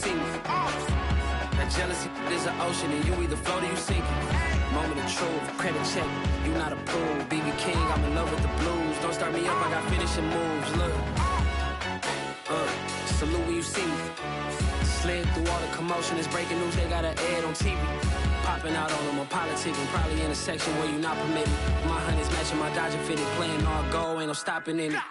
see me. That jealousy is an ocean, and you either float or you sink it. Moment of truth, credit check, you not approved. BB King, I'm in love with the blues. Don't start me up, I got finishing moves. Look, salute when you see me. Slid through all the commotion, it's breaking news, they got an ad on TV. Popping out on them on politicking, probably in a section where you not permitted. My honey's matching my Dodger fitted, playing all gold, ain't no stopping in it.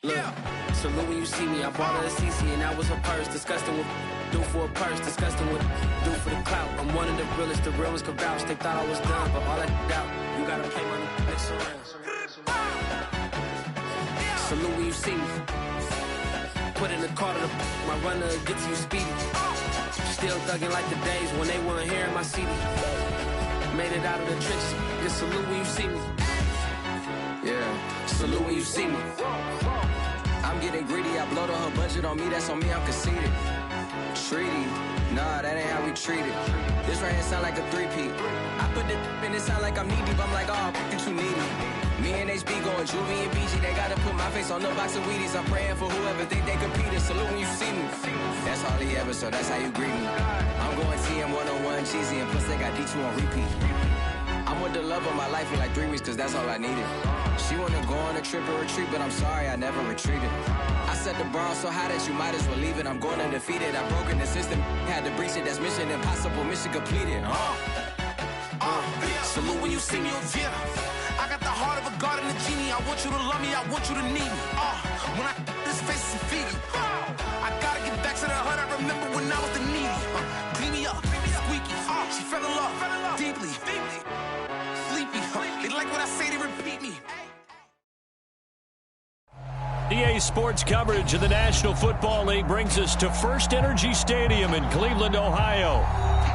Look, salute when you see me, I bought her a CC and that was her purse. Disgusting with do for a purse, disgusting with do for the clout. I'm one of the realest, the real ones could vouch. They thought I was done, but all that out, you gotta play my next around. Salute when you see me. Put in the car to my runner, get to you speedy. Still thugging like the days when they weren't hearing my CD. Made it out of the trenches, just salute when you see me. Yeah, salute when you see me. I'm getting greedy, I blowed all her budget on me, that's on me, I'm conceited. Treaty, nah, that ain't how we treat it. This right here sound like a three-peat. I put the in it sound like I'm knee deep, I'm like, oh, you too needy. Me and HB going Juvie and BG, they gotta put my face on the box of Wheaties. I'm praying for whoever think they competed. Salute when you see me. That's all he ever, so that's how you greet me. I'm going TM 101 cheesy, and plus they got D2 on repeat. I'm with the love of my life for like 3 weeks, cause that's all I needed. She wanna go on a trip or retreat, but I'm sorry, I never retreated. I set the bar so high that you might as well leave it. I'm going undefeated, I broke in the system, had to breach it, that's mission impossible, mission completed. Salute when you see me, yeah. I got the heart of a god and a genie. I want you to love me, I want you to need me. When I this face is feedy. I gotta get back to the hood, I remember when I was the needy. Clean me up, squeaky. She fell in love, deeply. Sleepy, they like what I say, they repeat me. EA Sports coverage of the National Football League brings us to First Energy Stadium in Cleveland, Ohio.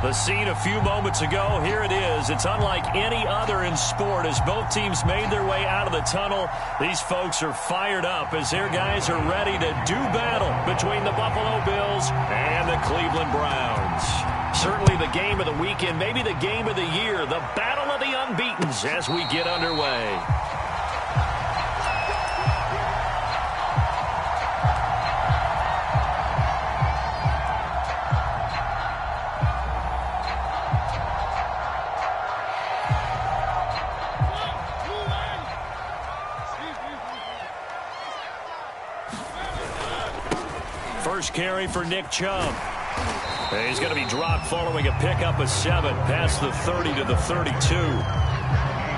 The scene a few moments ago, here it is. It's unlike any other in sport as both teams made their way out of the tunnel. These folks are fired up as their guys are ready to do battle between the Buffalo Bills and the Cleveland Browns. Certainly the game of the weekend, maybe the game of the year, the battle of the unbeatens as we get underway. First carry for Nick Chubb. He's going to be dropped following a pickup of 7 past the 30 to the 32.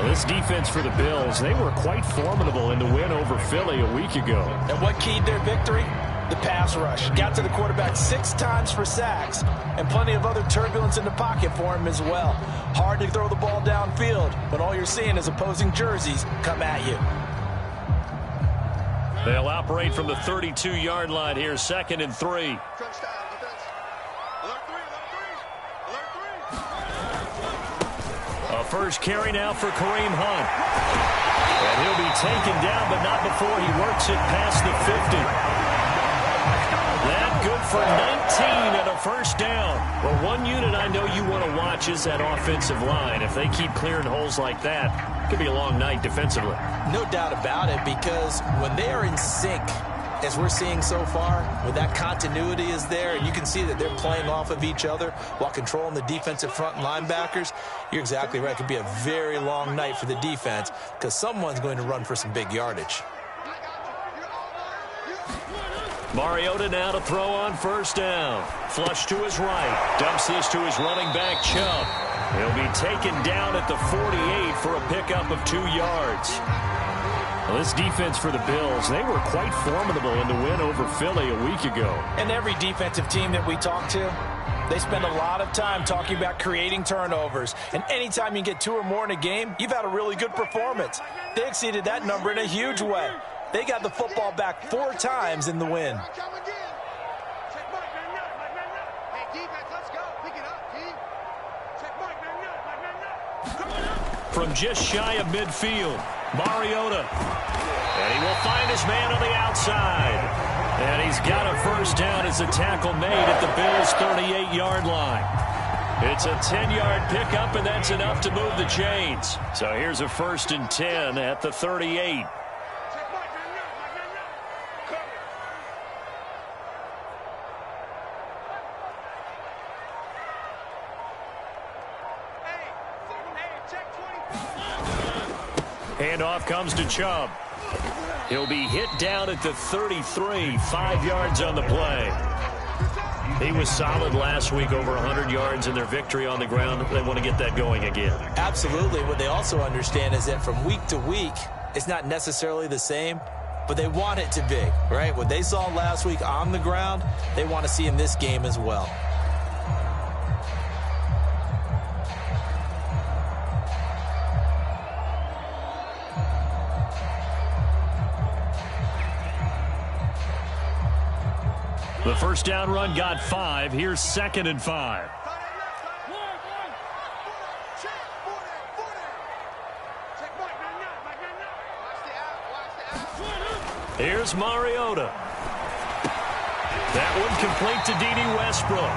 This defense for the Bills, they were quite formidable in the win over Philly a week ago. And what keyed their victory? The pass rush. Got to the quarterback 6 times for sacks, and plenty of other turbulence in the pocket for him as well. Hard to throw the ball downfield when all you're seeing is opposing jerseys come at you. They'll operate from the 32-yard line here, 2nd and 3. A first carry now for Kareem Hunt. And he'll be taken down, but not before he works it past the 50. That good for 19 and a first down. Well, one unit I know you want to watch is that offensive line. If they keep clearing holes like that, it could be a long night defensively. No doubt about it, because when they are in sync, as we're seeing so far, when that continuity is there, and you can see that they're playing off of each other while controlling the defensive front and linebackers, you're exactly right. It could be a very long night for the defense because someone's going to run for some big yardage. Mariota now to throw on first down. Flush to his right. Dumps this to his running back, Chubb. He'll be taken down at the 48 for a pickup of 2 yards. Well, this defense for the Bills, they were quite formidable in the win over Philly a week ago. And every defensive team that we talk to, they spend a lot of time talking about creating turnovers. And anytime you get 2 or more in a game, you've had a really good performance. They exceeded that number in a huge way. They got the football back 4 times in the win. From just shy of midfield, Mariota. And he will find his man on the outside. And he's got a first down as a tackle made at the Bills' 38-yard line. It's a 10-yard pickup, and that's enough to move the chains. So here's a 1st and 10 at the 38. Handoff comes to Chubb. He'll be hit down at the 33, 5 yards on the play. He was solid last week, over 100 yards in their victory on the ground. They want to get that going again. Absolutely. What they also understand is that from week to week, it's not necessarily the same, but they want it to be, right? What they saw last week on the ground, they want to see in this game as well. The first down run got 5. Here's 2nd and 5. Here's Mariota. That one complete to D.D. Westbrook.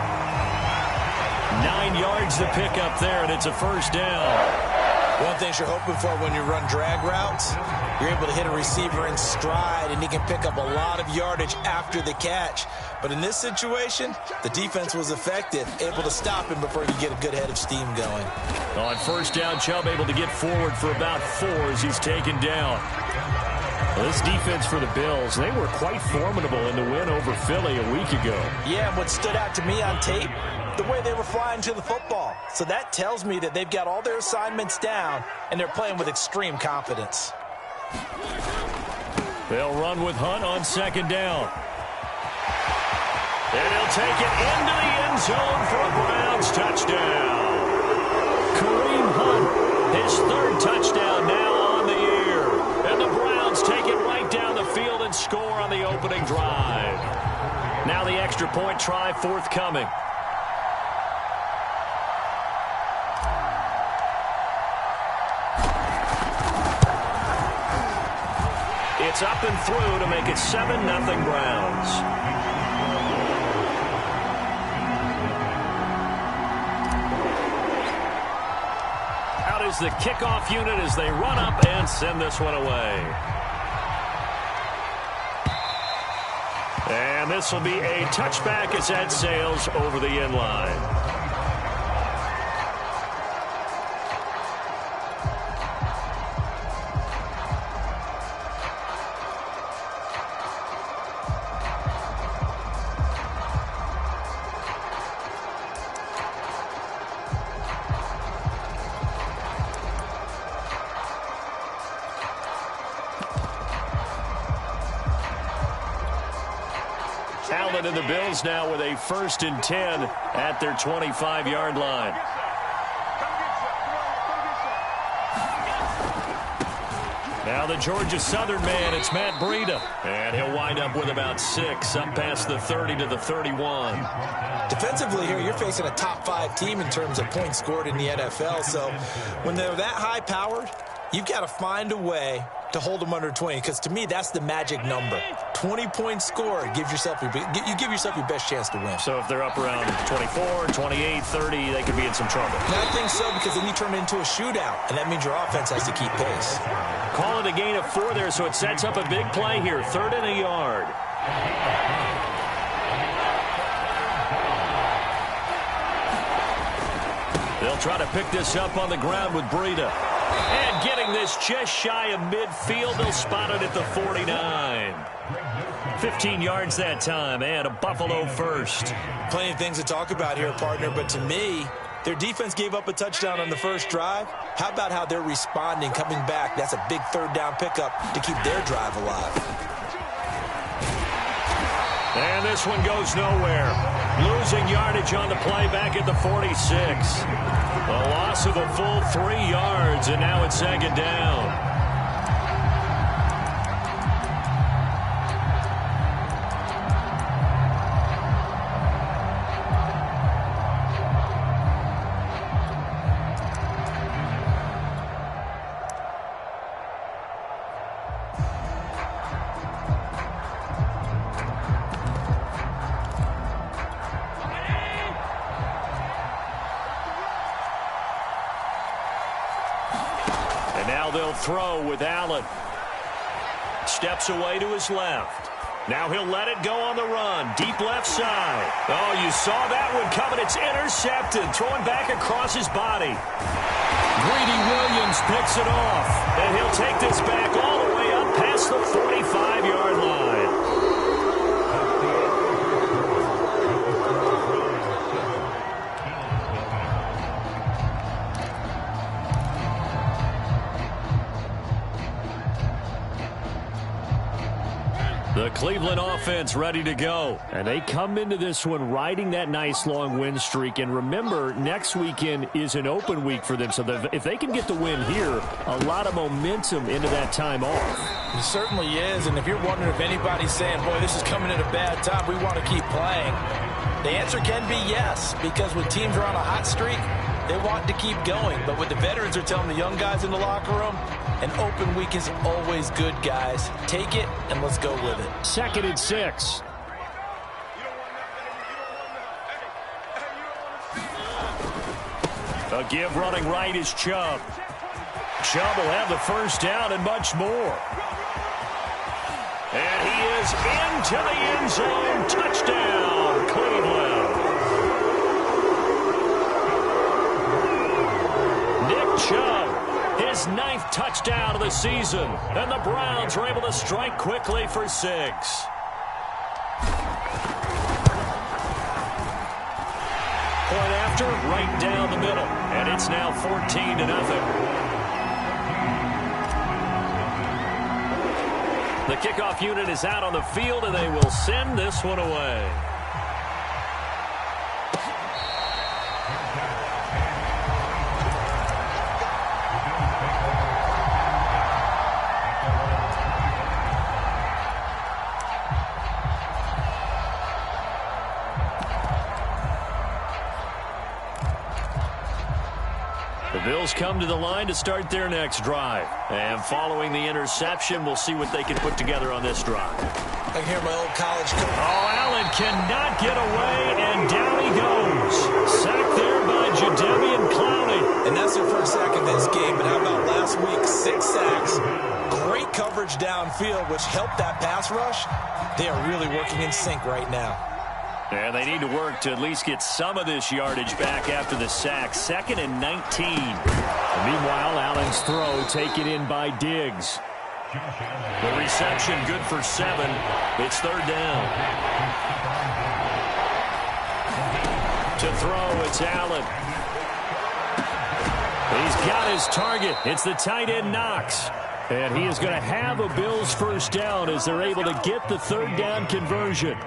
9 yards to pick up there, and it's a first down. One thing you're hoping for when you run drag routes, you're able to hit a receiver in stride, and he can pick up a lot of yardage after the catch. But in this situation, the defense was effective, able to stop him before you get a good head of steam going. On first down, Chubb able to get forward for about 4 as he's taken down. Well, this defense for the Bills, they were quite formidable in the win over Philly a week ago. Yeah, and what stood out to me on tape, the way they were flying to the football. So that tells me that they've got all their assignments down, and they're playing with extreme confidence. They'll run with Hunt on 2nd down. And he'll take it into the end zone for a Browns touchdown. Kareem Hunt, his 3rd touchdown now on the year. And the Browns take it right down the field and score on the opening drive. Now the extra point try forthcoming. It's up and through to make it 7-0 Browns. Out is the kickoff unit as they run up and send this one away. And this will be a touchback as that sails over the end line. Allen and the Bills now with a 1st and 10 at their 25-yard line. Now the Georgia Southern man, it's Matt Breida. And he'll wind up with about 6, up past the 30 to the 31. Defensively here, you're facing a top 5 team in terms of points scored in the NFL. So when they're that high-powered, you've got to find a way to hold them under 20, because to me, that's the magic number. 20 points scored, you give yourself your best chance to win. So if they're up around 24, 28, 30, they could be in some trouble. And I think so, because then you turn it into a shootout, and that means your offense has to keep pace. Call it a gain of 4 there, so it sets up a big play here. 3rd and a yard. They'll try to pick this up on the ground with Breida. And getting this just shy of midfield, they'll spot it at the 49. 15 yards that time, and a Buffalo first. Plenty of things to talk about here, partner, but to me, their defense gave up a touchdown on the first drive. How about how they're responding, coming back? That's a big 3rd down pickup to keep their drive alive. And this one goes nowhere. Losing yardage on the play back at the 46. A loss of a full 3 yards, and now it's 2nd down. They'll throw with Allen. Steps away to his left. Now he'll let it go on the run. Deep left side. Oh, you saw that one coming. It's intercepted. Throwing back across his body. Greedy Williams picks it off, and he'll take this back all the way up past the 45-yard line. The Cleveland offense ready to go. And they come into this one riding that nice long win streak. And remember, next weekend is an open week for them. So if they can get the win here, a lot of momentum into that time off. It certainly is. And if you're wondering if anybody's saying, boy, this is coming at a bad time, we want to keep playing, the answer can be yes. Because when teams are on a hot streak, they want to keep going. But what the veterans are telling the young guys in the locker room, an open week is always good, guys. Take it, and let's go with it. 2nd and 6. A give running right is Chubb. Chubb will have the first down and much more. And he is into the end zone. Touchdown, Cleveland. Nick Chubb, his 9th touchdown of the season. And the Browns are able to strike quickly for 6. Point after, right down the middle. And it's now 14-0. The kickoff unit is out on the field, and they will send this one away. The Bills come to the line to start their next drive. And following the interception, we'll see what they can put together on this drive. I can hear my old college coach. Oh, Allen cannot get away, and down he goes. Sacked there by Jadeveon Clowney. And that's their first sack of this game. And how about last week? 6 sacks. Great coverage downfield, which helped that pass rush. They are really working in sync right now. And they need to work to at least get some of this yardage back after the sack. 2nd and 19. And meanwhile, Allen's throw taken in by Diggs. The reception good for 7. It's 3rd down. To throw, it's Allen. He's got his target. It's the tight end Knox. And he is going to have a Bills first down as they're able to get the 3rd down conversion.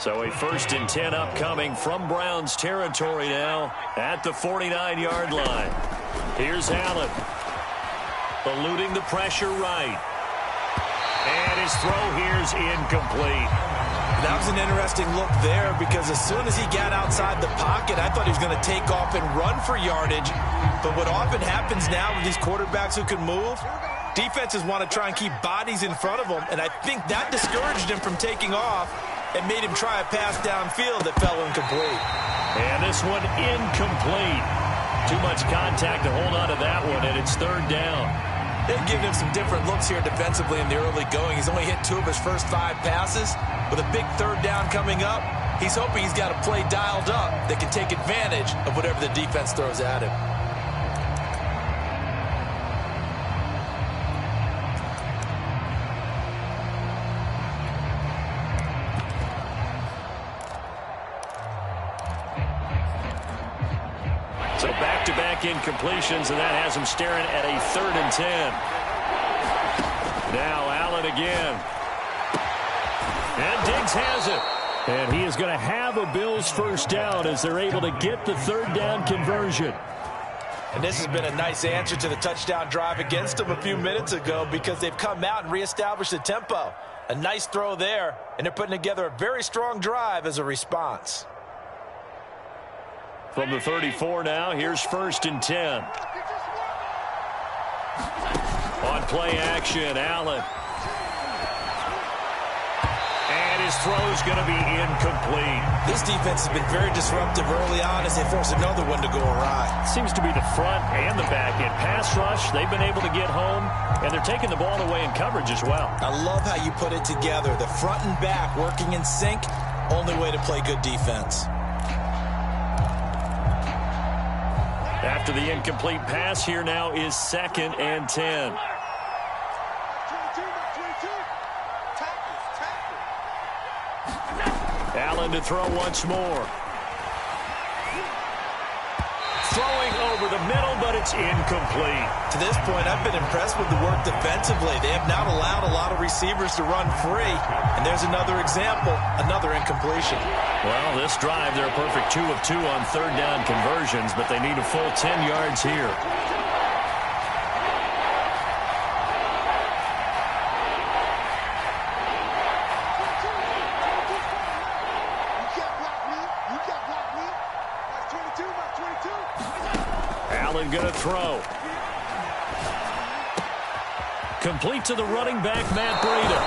So a 1st and 10 upcoming from Browns territory now at the 49-yard line. Here's Allen. Eluding the pressure right. And his throw here's incomplete. That was an interesting look there because as soon as he got outside the pocket, I thought he was going to take off and run for yardage. But what often happens now with these quarterbacks who can move, defenses want to try and keep bodies in front of them. And I think that discouraged him from taking off and made him try a pass downfield that fell incomplete. And this one incomplete. Too much contact to hold on to that one, and it's 3rd down. They've given him some different looks here defensively in the early going. He's only hit 2 of his first 5 passes. With a big 3rd down coming up, he's hoping he's got a play dialed up that can take advantage of whatever the defense throws at him. So back-to-back incompletions, and that has him staring at a 3rd and 10. Now Allen again. And Diggs has it. And he is going to have a Bills first down as they're able to get the 3rd down conversion. And this has been a nice answer to the touchdown drive against them a few minutes ago because they've come out and reestablished the tempo. A nice throw there, and they're putting together a very strong drive as a response. From the 34 now, here's 1st and 10. On play action, Allen. And his throw's going to be incomplete. This defense has been very disruptive early on as they force another one to go awry. Seems to be the front and the back end. Pass rush, they've been able to get home, and they're taking the ball away in coverage as well. I love how you put it together. The front and back working in sync, only way to play good defense. After the incomplete pass, here now is 2nd and 10. Allen to throw once more. Throwing over the middle, but it's incomplete. To this point, I've been impressed with the work defensively. They have not allowed a lot of receivers to run free. And there's another example, another incompletion. Well, this drive, they're a perfect 2 of 2 on 3rd down conversions, but they need a full 10 yards here. Allen going to throw. Complete to the running back, Matt Breida.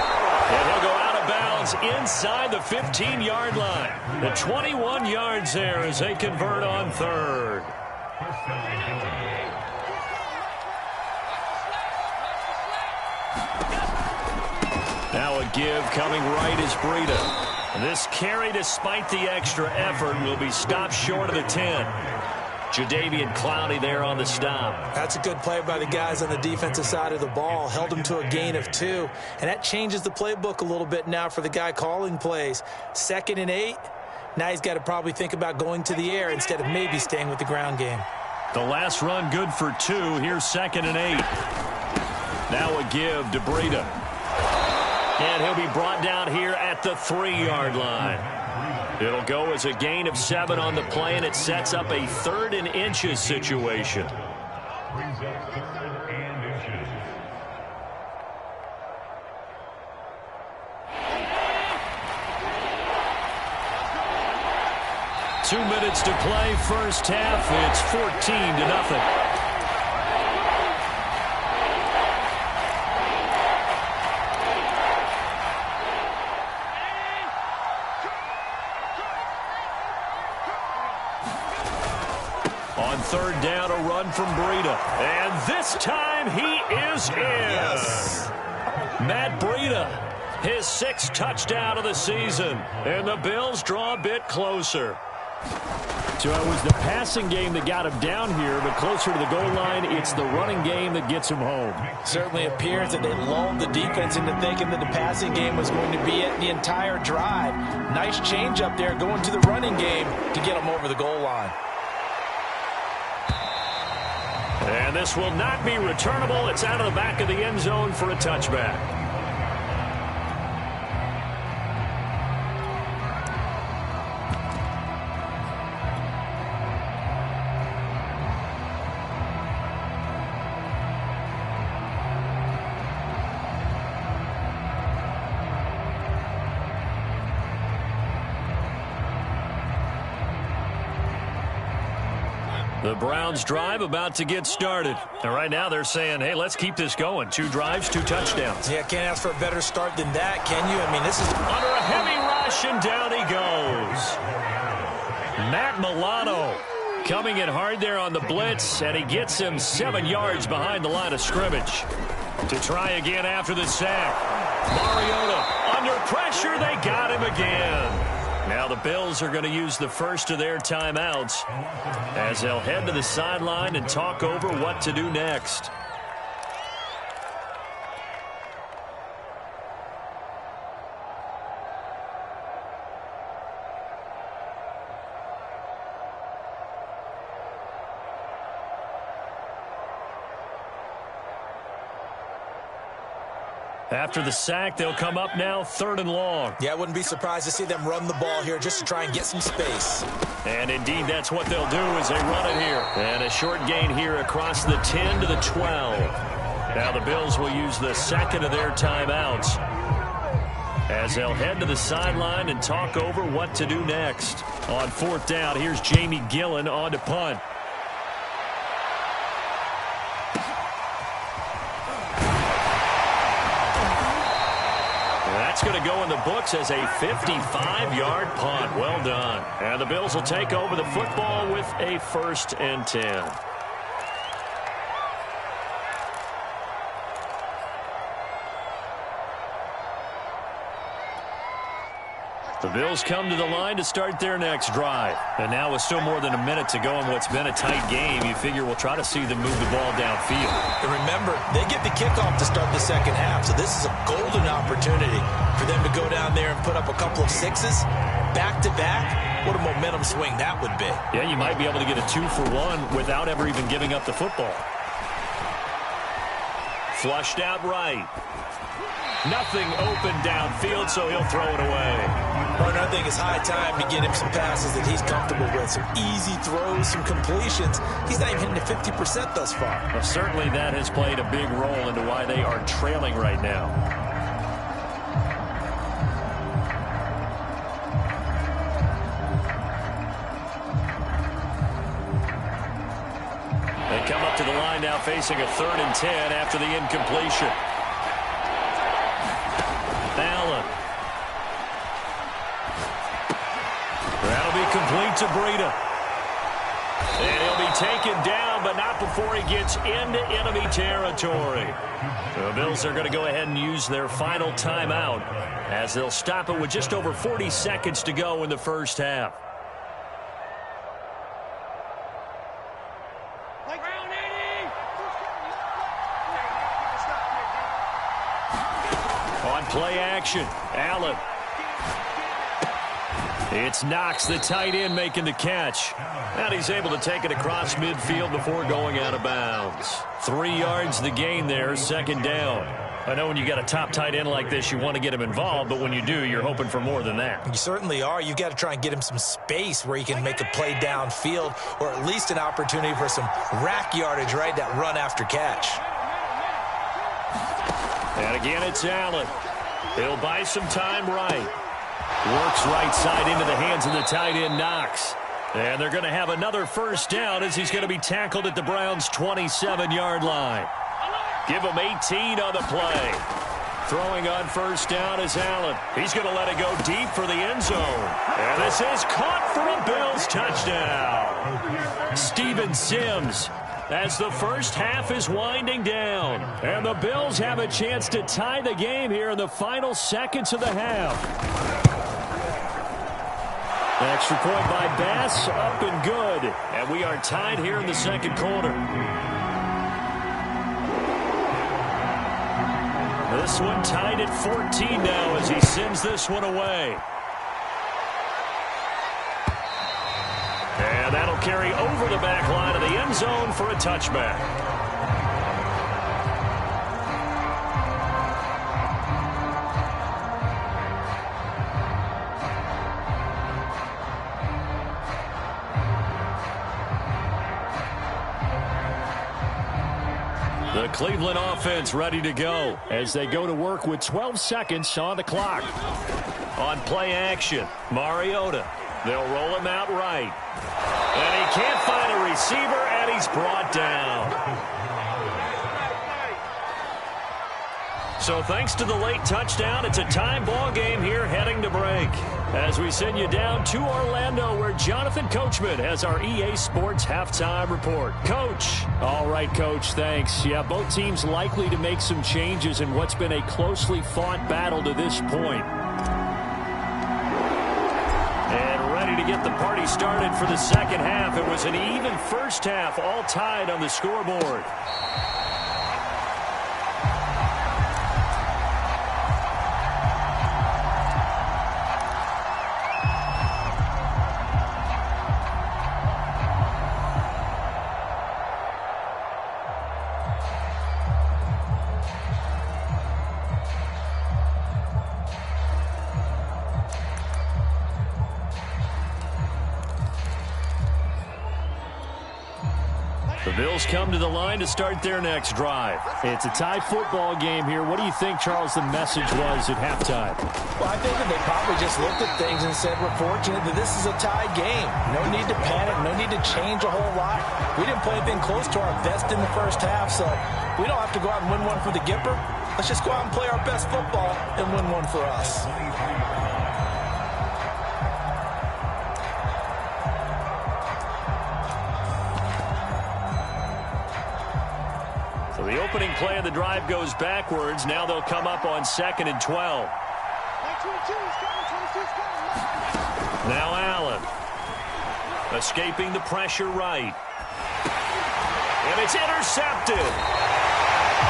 And he'll go out of bounds inside the 15-yard line. The 21 yards there as they convert on 3rd. Now a give coming right is Breida. This carry, despite the extra effort, will be stopped short of the 10. Jadeveon Clowney there on the stop. That's a good play by the guys on the defensive side of the ball. Held them to a gain of 2. And that changes the playbook a little bit now for the guy calling plays. 2nd and 8. Now he's got to probably think about going to the air instead of maybe staying with the ground game. The last run good for 2. Here's 2nd and 8. Now a give to Breida. And he'll be brought down here at the 3-yard line. It'll go as a gain of 7 on the play, and it sets up a 3rd and inches situation. Two minutes to play, first half. It's 14-0. On 3rd down, a run from Breida. And this time he is in. Yes. Matt Breida, his 6th touchdown of the season. And the Bills draw a bit closer. So it was the passing game that got him down here, but closer to the goal line, it's the running game that gets him home. Certainly appears that they lulled the defense into thinking that the passing game was going to be it the entire drive. Nice change up there going to the running game to get him over the goal line. And this will not be returnable. It's out of the back of the end zone for a touchback. The Browns drive about to get started. And right now they're saying, hey, let's keep this going. 2 drives, 2 touchdowns. Yeah, can't ask for a better start than that, can you? I mean, this is under a heavy rush, and down he goes. Matt Milano coming in hard there on the blitz, and he gets him 7 yards behind the line of scrimmage. To try again after the sack. Mariota under pressure. They got him again. Now the Bills are going to use the first of their timeouts as they'll head to the sideline and talk over what to do next. After the sack, they'll come up now 3rd and long. Yeah, I wouldn't be surprised to see them run the ball here just to try and get some space. And indeed, that's what they'll do as they run it here. And a short gain here across the 10 to the 12. Now the Bills will use the 2nd of their timeouts as they'll head to the sideline and talk over what to do next. On 4th down, here's Jamie Gillen on to punt. That's going to go in the books as a 55-yard punt. Well done. And the Bills will take over the football with a 1st and 10. The Bills come to the line to start their next drive. And now with still more than a minute to go in what's been a tight game, you figure we'll try to see them move the ball downfield. And remember, they get the kickoff to start the second half, so this is a golden opportunity for them to go down there and put up a couple of sixes back-to-back. What a momentum swing that would be. Yeah, you might be able to get a 2-for-1 without ever even giving up the football. Flushed out right. Nothing open downfield, so he'll throw it away. Well, I think it's high time to get him some passes that he's comfortable with. Some easy throws, some completions. He's not even hitting to 50% thus far. Well, certainly that has played a big role into why they are trailing right now. They come up to the line now facing a 3rd and 10 after the incompletion. Allen. That'll be complete to Breida. And he'll be taken down, but not before he gets into enemy territory. The Bills are going to go ahead and use their final timeout as they'll stop it with just over 40 seconds to go in the first half. On play action, Allen. It's Knox, the tight end, making the catch. And he's able to take it across midfield before going out of bounds. 3 yards the gain there, second down. I know when you got a top tight end like this, you want to get him involved, but when you do, you're hoping for more than that. You certainly are. You've got to try and get him some space where he can make a play downfield, or at least an opportunity for some rack yardage, right? That run after catch. And again, it's Allen. He'll buy some time right. Works right side into the hands of the tight end, Knox. And they're going to have another first down as he's going to be tackled at the Browns' 27-yard line. Give him 18 on the play. Throwing on first down is Allen. He's going to let it go deep for the end zone. And this is caught for a Bills touchdown. Steven Sims, as the first half is winding down. And the Bills have a chance to tie the game here in the final seconds of the half. Extra point by Bass, up and good. And we are tied here in the second quarter. This one tied at 14 now as he sends this one away. And that'll carry over the back line of the end zone for a touchback. The Cleveland offense ready to go as they go to work with 12 seconds on the clock. On play action, Mariota. They'll roll him out right. And he can't find a receiver, and he's brought down. So thanks to the late touchdown, it's a time ball game here heading to break. As we send you down to Orlando, where Jonathan Coachman has our EA Sports halftime report. Coach. All right, Coach, thanks. Yeah, both teams likely to make some changes in what's been a closely fought battle to this point. And ready to get the party started for the second half. It was an even first half, all tied on the scoreboard. The Bills come to the line to start their next drive. It's a tie football game here. What do you think, Charles, the message was at halftime? Well, I think that they probably just looked at things and said, we're fortunate that this is a tie game. No need to panic. No need to change a whole lot. We didn't play anything close to our best in the first half, so we don't have to go out and win one for the Gipper. Let's just go out and play our best football and win one for us. The opening play of the drive goes backwards. Now they'll come up on 2nd and 12. Now Allen. Escaping the pressure right. And it's intercepted.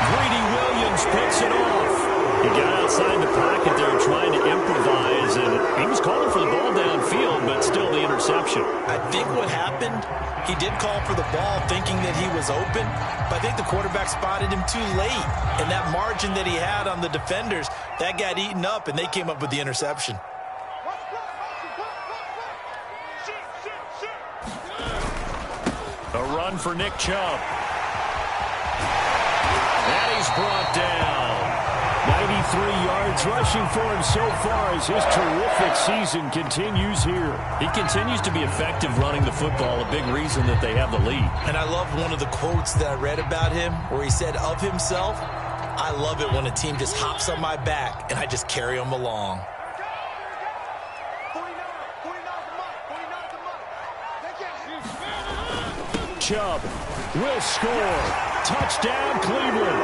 Greedy Williams picks it off. He got outside the pocket there trying to improvise, and he was calling for the ball downfield, but still the interception. I think what happened, he did call for the ball thinking that he was open, but I think the quarterback spotted him too late. And that margin that he had on the defenders, that got eaten up, and they came up with the interception. A run for Nick Chubb. And he's brought down. 93 yards rushing for him so far as his terrific season continues here. He continues to be effective running the football, a big reason that they have the lead. And I love one of the quotes that I read about him where he said of himself, "I love it when a team just hops on my back and I just carry them along." Chubb will score. Touchdown, Cleveland.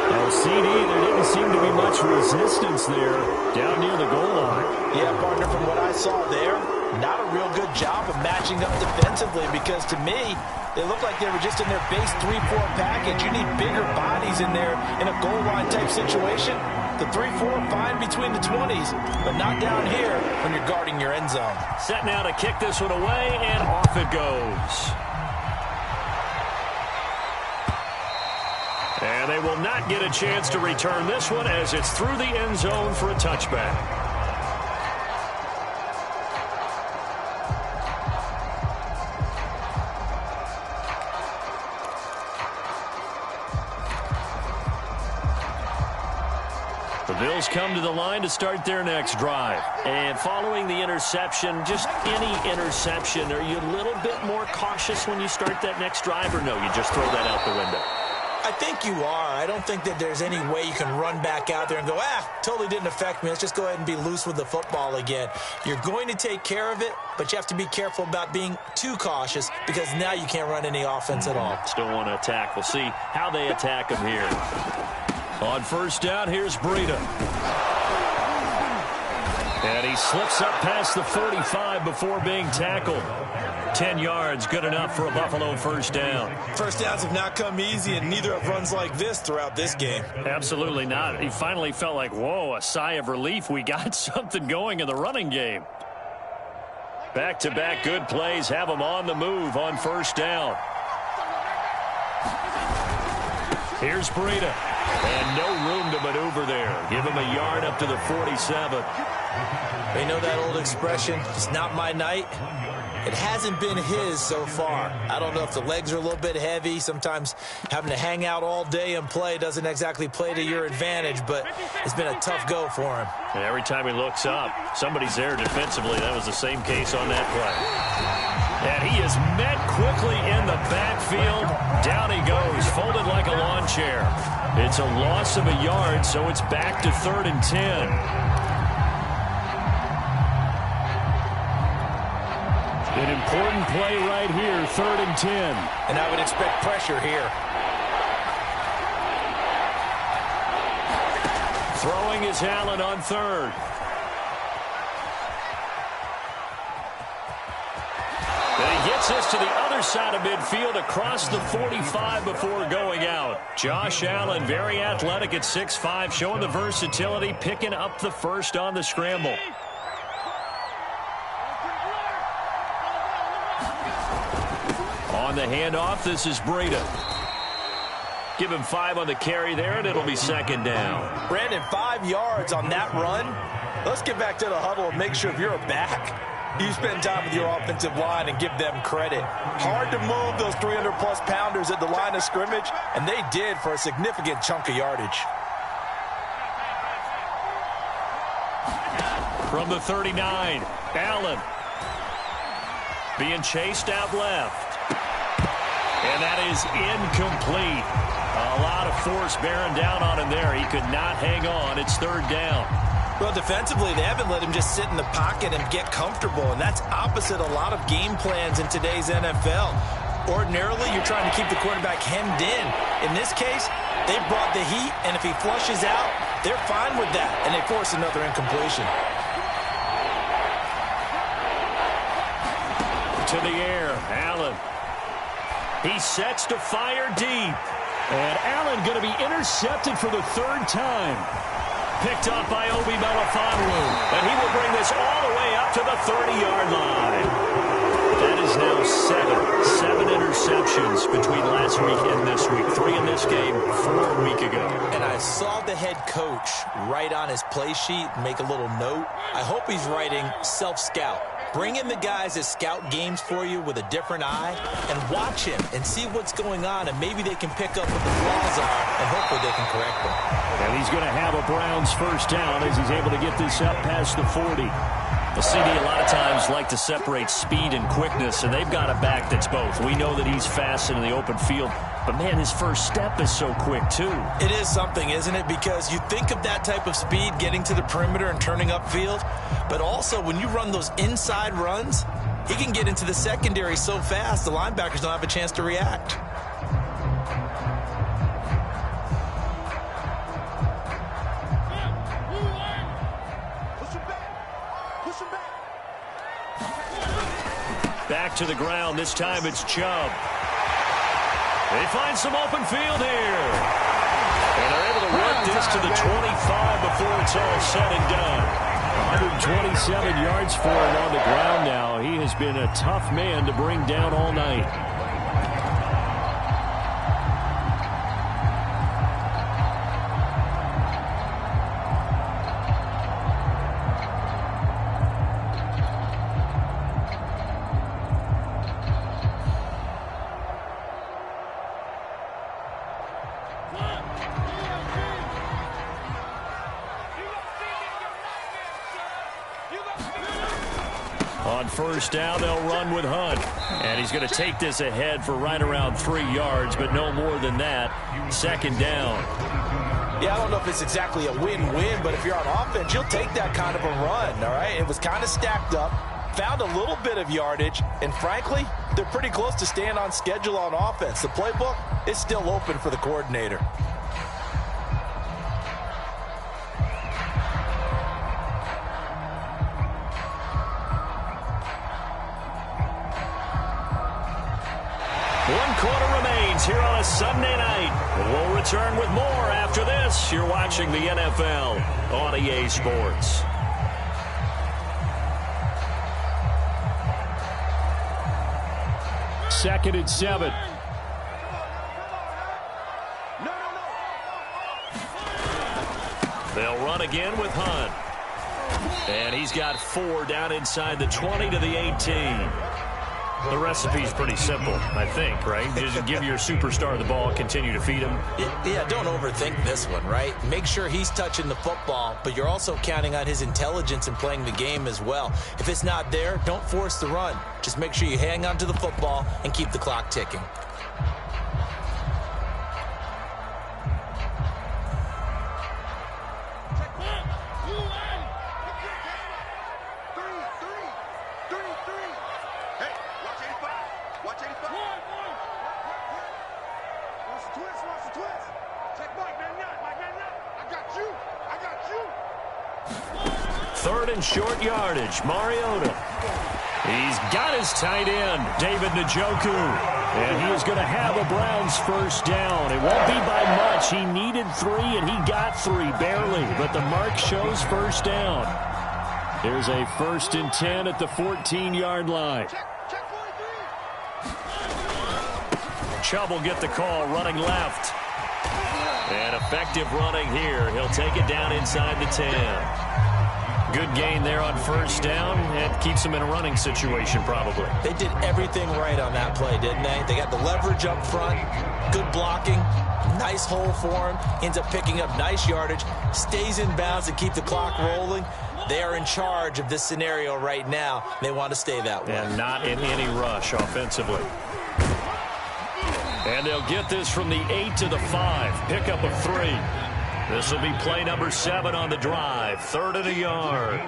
Oh, CD, there didn't seem to be much resistance there down near the goal line. Yeah, partner, from what I saw there, not a real good job of matching up defensively because to me, they looked like they were just in their base 3-4 package. You need bigger bodies in there in a goal line type situation. The 3-4 fine between the 20s, but not down here when you're guarding your end zone. Set now to kick this one away, and off it goes. And they will not get a chance to return this one as it's through the end zone for a touchback. The Bills come to the line to start their next drive. And following the interception, just any interception, are you a little bit more cautious when you start that next drive, or no, you just throw that out the window? I think you are. I don't think that there's any way you can run back out there and go, totally didn't affect me. Let's just go ahead and be loose with the football again. You're going to take care of it, but you have to be careful about being too cautious because now you can't run any offense at all. Still want to attack. We'll see how they attack him here. On first down, here's Breida. And he slips up past the 45 before being tackled. 10 yards, good enough for a Buffalo first down. First downs have not come easy, and neither have runs like this throughout this game. Absolutely not. He finally felt like, whoa, a sigh of relief. We got something going in the running game. Back-to-back good plays have him on the move on first down. Here's Breida. And no room to maneuver there. Give him a yard up to the 47. You know that old expression, it's not my night? It hasn't been his so far. I don't know if the legs are a little bit heavy. Sometimes having to hang out all day and play doesn't exactly play to your advantage, but it's been a tough go for him. And every time he looks up, somebody's there defensively. That was the same case on that play. And he is met quickly in the backfield. Down he goes, folded like a lawn chair. It's a loss of a yard, so it's back to 3rd and 10. An important play right here, 3rd and 10. And I would expect pressure here. Throwing is Allen on 3rd. And he gets this to the other side of midfield across the 45 before going out. Josh Allen, very athletic at 6'5", showing the versatility, picking up the first on the scramble. On the handoff, this is Breida. Give him 5 on the carry there, and it'll be 2nd down. Brandon, 5 yards on that run. Let's get back to the huddle and make sure if you're a back, you spend time with your offensive line and give them credit. Hard to move those 300-plus pounders at the line of scrimmage, and they did for a significant chunk of yardage. From the 39, Allen. Being chased out left. And that is incomplete. A lot of force bearing down on him there. He could not hang on. It's 3rd down. Well, defensively, they haven't let him just sit in the pocket and get comfortable, and that's opposite a lot of game plans in today's NFL. Ordinarily, you're trying to keep the quarterback hemmed in. In this case, they brought the heat, and if he flushes out, they're fine with that, and they force another incompletion. to the air. Allen. He sets to fire deep. And Allen going to be intercepted for the third time. Picked up by Obi Melifonwu. And he will bring this all the way up to the 30-yard line. That is now seven interceptions between last week and this week. 3 in this game, 4 a week ago. And I saw the head coach write on his play sheet, make a little note. I hope he's writing self-scout. Bring in the guys that scout games for you with a different eye and watch him and see what's going on, and maybe they can pick up what the flaws are, and hopefully they can correct them. And he's going to have a Browns first down as he's able to get this up past the 40. The CD a lot of times like to separate speed and quickness, and they've got a back that's both. We know that he's fast in the open field, but, man, his first step is so quick, too. It is something, isn't it? Because you think of that type of speed getting to the perimeter and turning upfield, but also when you run those inside runs, he can get into the secondary so fast the linebackers don't have a chance to react. Back to the ground. This time it's Chubb. They find some open field here. And they're able to work this to the 25 before it's all said and done. 127 yards for him on the ground now. He has been a tough man to bring down all night. On first down, they'll run with Hunt. And he's going to take this ahead for right around 3 yards, but no more than that. Second down. Yeah, I don't know if it's exactly a win-win, but if you're on offense, you'll take that kind of a run, all right? It was kind of stacked up, found a little bit of yardage, and frankly, they're pretty close to staying on schedule on offense. The playbook is still open for the coordinator. Here on a Sunday night. We'll return with more after this. You're watching the NFL on EA Sports. Second and 7. They'll run again with Hunt. And he's got 4 down inside the 20 to the 18. The recipe's pretty simple, I think, right? Just give your superstar the ball, continue to feed him. Yeah, don't overthink this one, right? Make sure he's touching the football, but you're also counting on his intelligence in playing the game as well. If it's not there, don't force the run. Just make sure you hang on to the football and keep the clock ticking. Third and short yardage. Mariota. He's got his tight end, David Njoku. And he is going to have a Browns first down. It won't be by much. He needed 3, and he got 3, barely. But the mark shows first down. There's a 1st and 10 at the 14-yard line. Chubb will get the call, running left. And effective running here. He'll take it down inside the 10. Good gain there on first down. It keeps him in a running situation, probably. They did everything right on that play, didn't they? They got the leverage up front, good blocking, nice hole for him, ends up picking up nice yardage, stays in bounds to keep the clock rolling. They are in charge of this scenario right now. They want to stay that way. And not in any rush offensively. And they'll get this from the 8 to the 5. Pickup of 3. This will be play number 7 on the drive. 3rd and a yard.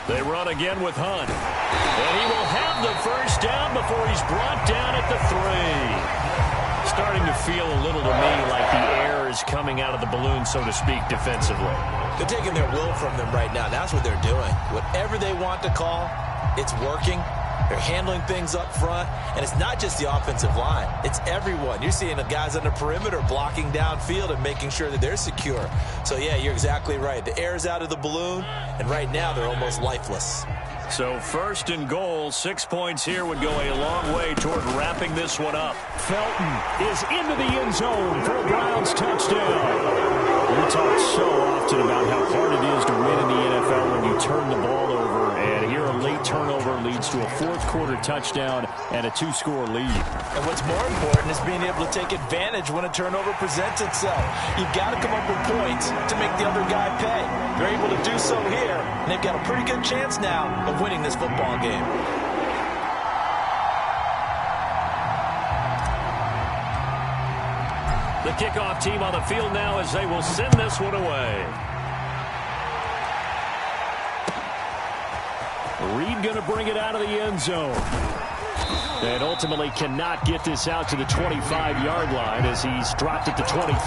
They run again with Hunt. And he will have the first down before he's brought down at the 3. Starting to feel a little to me like the air is coming out of the balloon, so to speak, defensively. They're taking their will from them right now. That's what they're doing. Whatever they want to call, it's working. They're handling things up front, and it's not just the offensive line. It's everyone. You're seeing the guys on the perimeter blocking downfield and making sure that they're secure. So, yeah, you're exactly right. The air's out of the balloon, and right now they're almost lifeless. So 1st and goal, 6 points here would go a long way toward wrapping this one up. Felton is into the end zone for a Browns touchdown. We talk so often about how hard it is to win in the NFL when you turn the ball over, and here a late turnover leads to a fourth-quarter touchdown and a 2-score lead. And what's more important is being able to take advantage when a turnover presents itself. You've got to come up with points to make the other guy pay. They're able to do so here, and they've got a pretty good chance now of winning this football game. The kickoff team on the field now as they will send this one away. Reed going to bring it out of the end zone. And ultimately cannot get this out to the 25-yard line as he's dropped it to 23.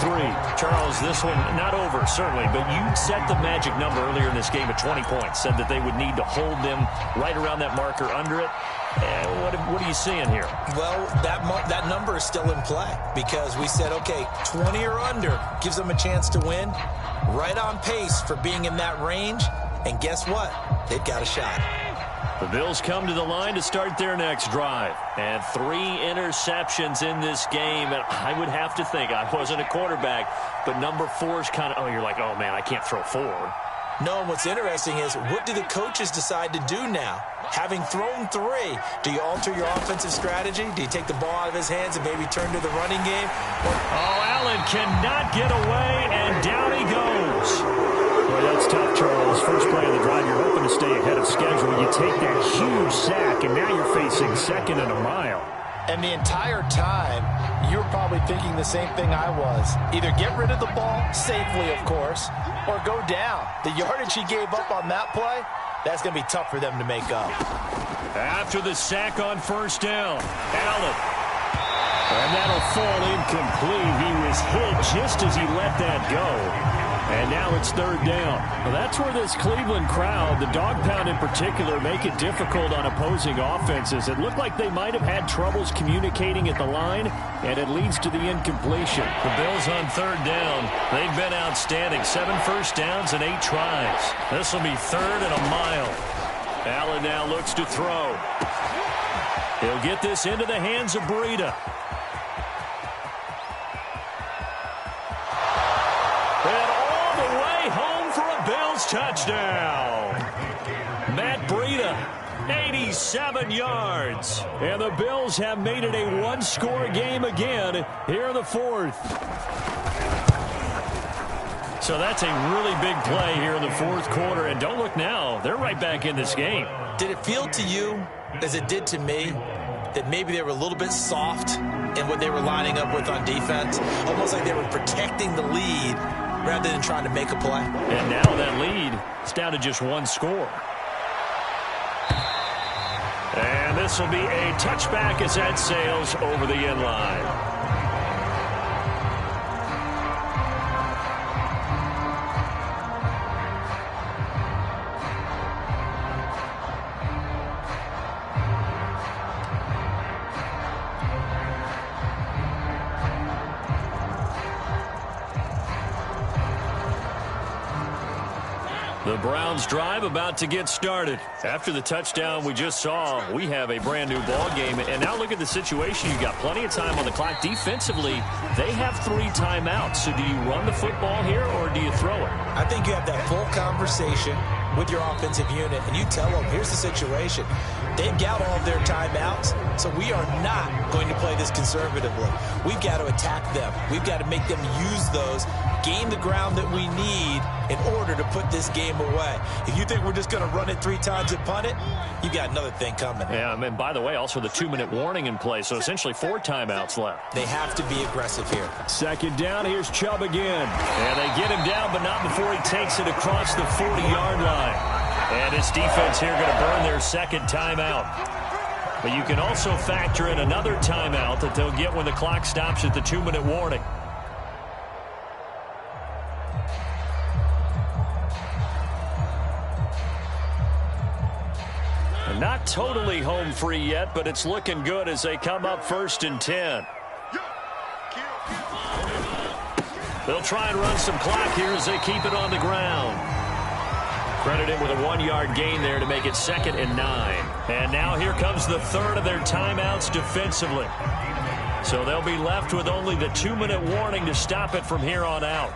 Charles, this one not over, certainly, but you set the magic number earlier in this game at 20 points. Said that they would need to hold them right around that marker under it. What are you seeing here? Well, that number is still in play because we said, okay, 20 or under gives them a chance to win. Right on pace for being in that range. And guess what? They've got a shot. The Bills come to the line to start their next drive. And 3 interceptions in this game. And I would have to think, I wasn't a quarterback, but number 4 is kind of, you're like, oh, man, I can't throw 4. No, and what's interesting is what do the coaches decide to do now? Having thrown 3, do you alter your offensive strategy? Do you take the ball out of his hands and maybe turn to the running game? Allen cannot get away, and down he goes. Boy, that's tough, Charles. First play of the drive, you're hoping to stay ahead of schedule. You take that huge sack, and now you're facing 2nd and a mile. And the entire time, you're probably thinking the same thing I was. Either get rid of the ball, safely, of course, or go down. The yardage he gave up on that play, that's going to be tough for them to make up. After the sack on 1st down, Allen. And that'll fall incomplete. He was hit just as he let that go. And now it's 3rd down. Well, that's where this Cleveland crowd, the dog pound in particular, make it difficult on opposing offenses. It looked like they might have had troubles communicating at the line, and it leads to the incompletion. The Bills on 3rd down. They've been outstanding. 7 first downs and 8 tries. This will be 3rd and a mile. Allen now looks to throw. He'll get this into the hands of Breida. Touchdown. Matt Breida, 87 yards. And the Bills have made it a 1-score game again here in the 4th. So that's a really big play here in the 4th quarter. And don't look now, they're right back in this game. Did it feel to you, as it did to me, that maybe they were a little bit soft in what they were lining up with on defense? Almost like they were protecting the lead rather than trying to make a play. And now that lead is down to just 1 score. And this will be a touchback as that sails over the end line. The Browns drive about to get started. After the touchdown we just saw, we have a brand new ball game. And now look at the situation. You've got plenty of time on the clock. Defensively, they have 3 timeouts. So do you run the football here or do you throw it? I think you have that full conversation with your offensive unit, and you tell them, here's the situation. They've got all of their timeouts, so we are not going to play this conservatively. We've got to attack them. We've got to make them use those, gain the ground that we need in order to put this game away. If you think we're just going to run it 3 times and punt it, you got another thing coming. Yeah, and by the way, also the 2-minute warning in play, so essentially 4 timeouts left. They have to be aggressive here. 2nd down, here's Chubb again. And they get him down, but not before he takes it across the 40-yard line. And this defense here going to burn their 2nd timeout. But you can also factor in another timeout that they'll get when the clock stops at the 2-minute warning. Not totally home free yet, but it's looking good as they come up 1st and 10. They'll try and run some clock here as they keep it on the ground. Credited with a 1-yard gain there to make it 2nd and 9. And now here comes the third of their timeouts defensively. So they'll be left with only the 2-minute warning to stop it from here on out.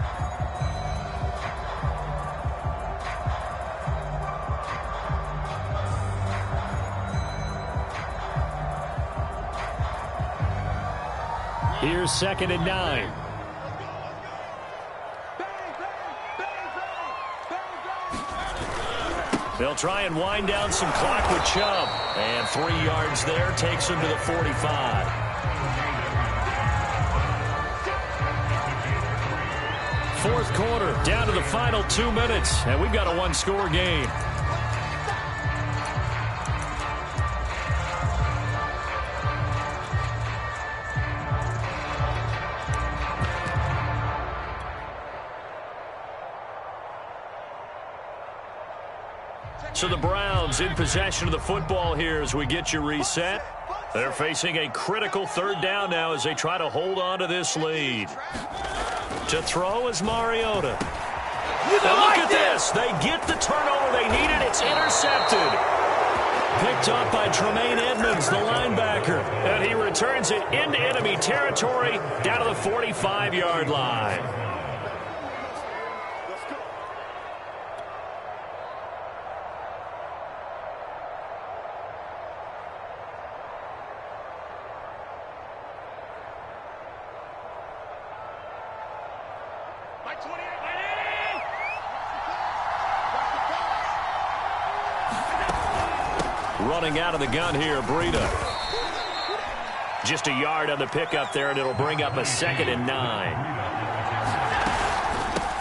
Here's 2nd and 9. They'll try and wind down some clock with Chubb. And 3 yards there takes him to the 45. Fourth quarter, down to the final 2 minutes. And we've got a one-score game. So the Browns in possession of the football here as we get you reset. They're facing a critical 3rd down now as they try to hold on to this lead. To throw is Mariota. And look at this. They get the turnover they needed. It's intercepted. Picked up by Tremaine Edmonds, the linebacker. And he returns it into enemy territory down to the 45-yard line. Running out of the gun here, Breida. Just a yard on the pickup there, and it'll bring up a 2nd and 9.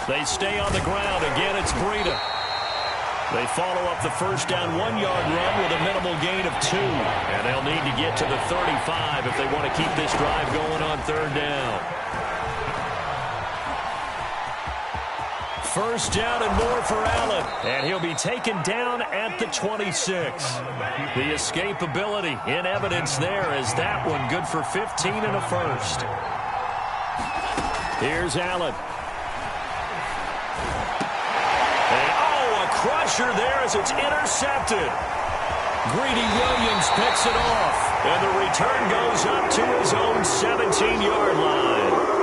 They stay on the ground. Again, it's Breida. They follow up the first down 1-yard run with a minimal gain of 2. And they'll need to get to the 35 if they want to keep this drive going on 3rd down. First down and more for Allen. And he'll be taken down at the 26. The escapability in evidence there as that one good for 15 and a first. Here's Allen. And, a crusher there as it's intercepted. Greedy Williams picks it off. And the return goes up to his own 17-yard line.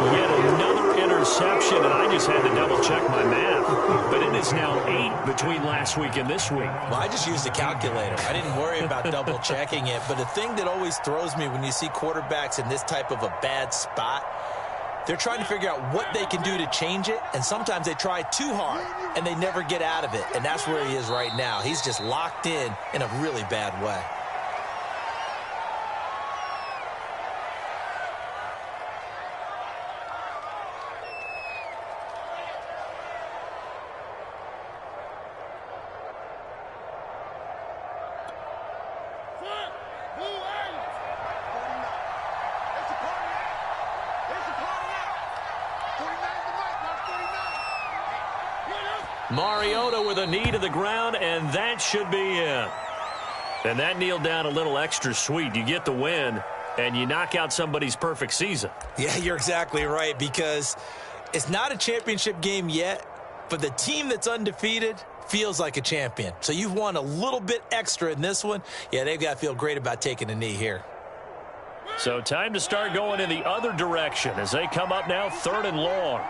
Yet another interception, and I just had to double-check my math. But it is now 8 between last week and this week. Well, I just used a calculator. I didn't worry about double-checking it. But the thing that always throws me when you see quarterbacks in this type of a bad spot, they're trying to figure out what they can do to change it, and sometimes they try too hard, and they never get out of it. And that's where he is right now. He's just locked in a really bad way. Mariota with a knee to the ground, and that should be it. And that kneel down a little extra sweet. You get the win, and you knock out somebody's perfect season. Yeah, you're exactly right, because it's not a championship game yet, but the team that's undefeated feels like a champion. So you've won a little bit extra in this one. Yeah, they've got to feel great about taking a knee here. So time to start going in the other direction as they come up now 3rd and long.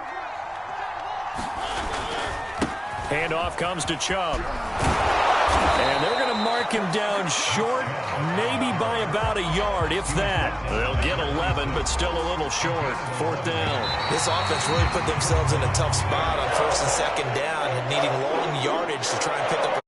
Handoff comes to Chubb. And they're going to mark him down short, maybe by about a yard, if that. They'll get 11, but still a little short. 4th down. This offense really put themselves in a tough spot on 1st and 2nd down and needing long yardage to try and pick up